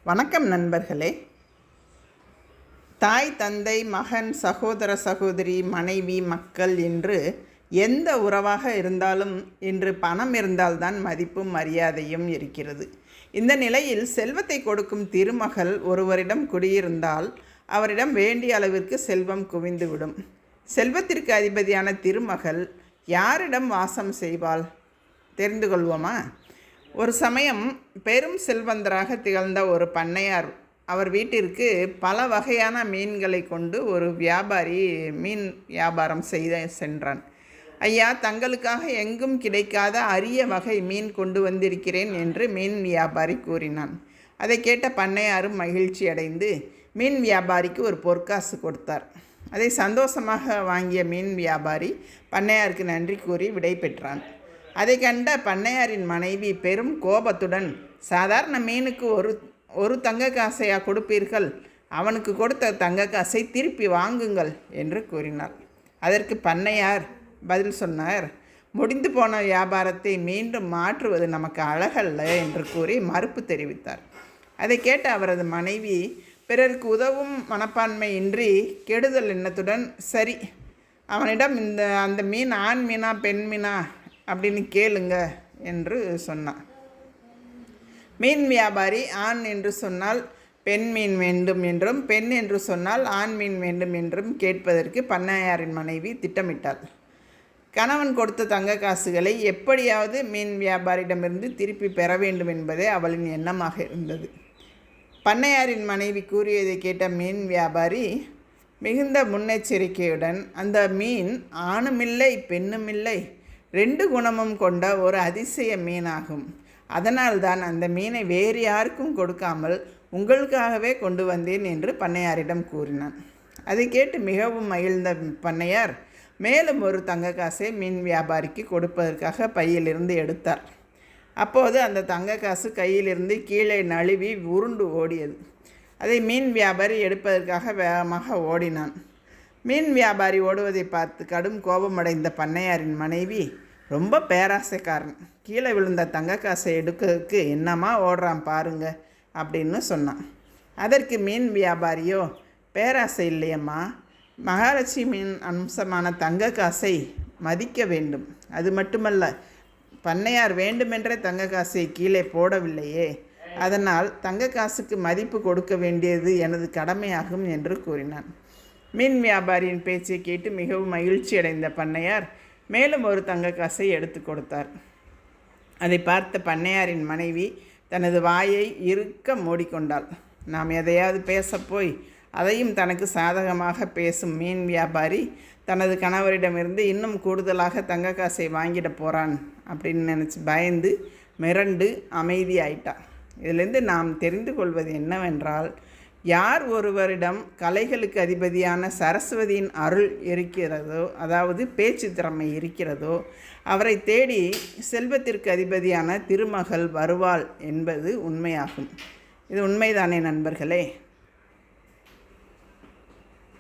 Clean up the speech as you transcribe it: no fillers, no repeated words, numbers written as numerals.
வணக்கம் நண்பர்களே. தாய், தந்தை, மகன், சகோதர, சகோதரி, மனைவி, மக்கள் என்று எந்த உறவாக இருந்தாலும் இன்று பணம் இருந்தால்தான் மதிப்பும் மரியாதையும் இருக்கிறது. இந்த நிலையில் செல்வத்தை கொடுக்கும் திருமகள் ஒருவரிடம் குடியிருந்தால் அவரிடம் வேண்டிய அளவிற்கு செல்வம் குவிந்துவிடும். செல்வத்திற்கு அதிபதியான திருமகள் யாரிடம் வாசம் செய்வாள்? தெரிந்து கொள்வோமா? ஒரு சமயம் பெரும் செல்வந்தராக திகழ்ந்த ஒரு பண்ணையார் அவர் வீட்டிற்கு பல வகையான மீன்களை கொண்டு ஒரு வியாபாரி மீன் வியாபாரம் செய்த சென்றான். ஐயா, தங்களுக்காக எங்கும் கிடைக்காத அரிய வகை மீன் கொண்டு வந்திருக்கிறேன் என்று மீன் வியாபாரி கூறினான். அதை கேட்ட பண்ணையாரும் மகிழ்ச்சி அடைந்து மீன் வியாபாரிக்கு ஒரு பொற்காசு கொடுத்தார். அதை சந்தோஷமாக வாங்கிய மீன் வியாபாரி பண்ணையாருக்கு நன்றி கூறி விடை பெற்றான். அதை கண்ட பண்ணையாரின் மனைவி பெரும் கோபத்துடன், சாதாரண மீனுக்கு ஒரு தங்க காசையா கொடுப்பீர்கள்? அவனுக்கு கொடுத்த தங்க காசை திருப்பி வாங்குங்கள் என்று கூறினார். அதற்கு பண்ணையார் பதில் சொன்னார், முடிந்து போன வியாபாரத்தை மீண்டும் மாற்றுவது நமக்கு அழகல்ல என்று கூறி மறுப்பு தெரிவித்தார். அதை கேட்ட அவரது மனைவி பிறருக்கு உதவும் மனப்பான்மையின்றி கெடுதல் எண்ணத்துடன், சரி, அவனிடம் அந்த மீன் ஆண் மீனா பெண் மீனா அப்படின்னு கேளுங்க என்று சொன்னான். மீன் வியாபாரி ஆண் என்று சொன்னால் பெண் மீன் வேண்டும் என்றும், பெண் என்று சொன்னால் ஆண் மீன் வேண்டும் என்றும் கேட்பதற்கு பண்ணையாரின் மனைவி திட்டமிட்டாள். கணவன் கொடுத்த தங்க காசுகளை எப்படியாவது மீன் வியாபாரியிடமிருந்து திருப்பி பெற வேண்டும் என்பதே அவளின் எண்ணமாக இருந்தது. பண்ணையாரின் மனைவி கூறியதை கேட்ட மீன் வியாபாரி மிகுந்த முன்னெச்சரிக்கையுடன், அந்த மீன் ஆணுமில்லை பெண்ணுமில்லை, 2 குணமும் கொண்ட ஒரு அதிசய மீனாகும். அதனால்தான் அந்த மீனை வேறு யாருக்கும் கொடுக்காமல் உங்களுக்காகவே கொண்டு வந்தேன் என்று பண்ணையாரிடம் கூறினான். அதை கேட்டு மிகவும் மகிழ்ந்த பண்ணையார் மேலும் ஒரு தங்க காசை மீன் வியாபாரிக்கு கொடுப்பதற்காக பையிலிருந்து எடுத்தார். அப்போது அந்த தங்க காசு கையிலிருந்து கீழே நழுவி உருண்டு ஓடியது. அதை மீன் வியாபாரி எடுப்பதற்காக வேகமாக ஓடினான். மீன் வியாபாரி ஓடுவதை பார்த்து கடும் கோபமடைந்த பண்ணையாரின் மனைவி, ரொம்ப பேராசைக்காரன், கீழே விழுந்த தங்க காசை எடுக்கிறதுக்கு என்னமா ஓடுறான் பாருங்க அப்படின்னு சொன்னான். அதற்கு மீன் வியாபாரியோ, பேராசை இல்லையம்மா, மகாலட்சுமியின் அம்சமான தங்க காசை மதிக்க வேண்டும். அது மட்டுமல்ல, பண்ணையார் வேண்டுமென்றே தங்க காசை கீழே போடவில்லையே, அதனால் தங்க காசுக்கு மதிப்பு கொடுக்க வேண்டியது எனது கடமையாகும் என்று கூறினான். மீன் வியாபாரியின் பேச்சை கேட்டு மிகவும் மகிழ்ச்சி அடைந்த பண்ணையார் மேலும் ஒரு தங்க காசை எடுத்து கொடுத்தார். அதை பார்த்த பண்ணையாரின் மனைவி தனது வாயை இறுக்க மூடிக்கொண்டாள். நாம் எதையாவது பேசப்போய் அதையும் தனக்கு சாதகமாக பேசும் மீன் வியாபாரி தனது கணவரிடமிருந்து இன்னும் கூடுதலாக தங்க காசை வாங்கிட போகிறான் அப்படின்னு நினச்சி பயந்து மிரண்டு அமைதியாயிட்டான். இதிலிருந்து நாம் தெரிந்து கொள்வது என்னவென்றால், யார் ஒருவரிடம் கலைகளுக்கு அதிபதியான சரஸ்வதியின் அருள் இருக்கிறதோ, அதாவது பேச்சு திறமை இருக்கிறதோ, அவரை தேடி செல்வத்திற்கு அதிபதியான திருமகள் வருவாள் என்பது உண்மையாகும். இது உண்மைதானே நண்பர்களே?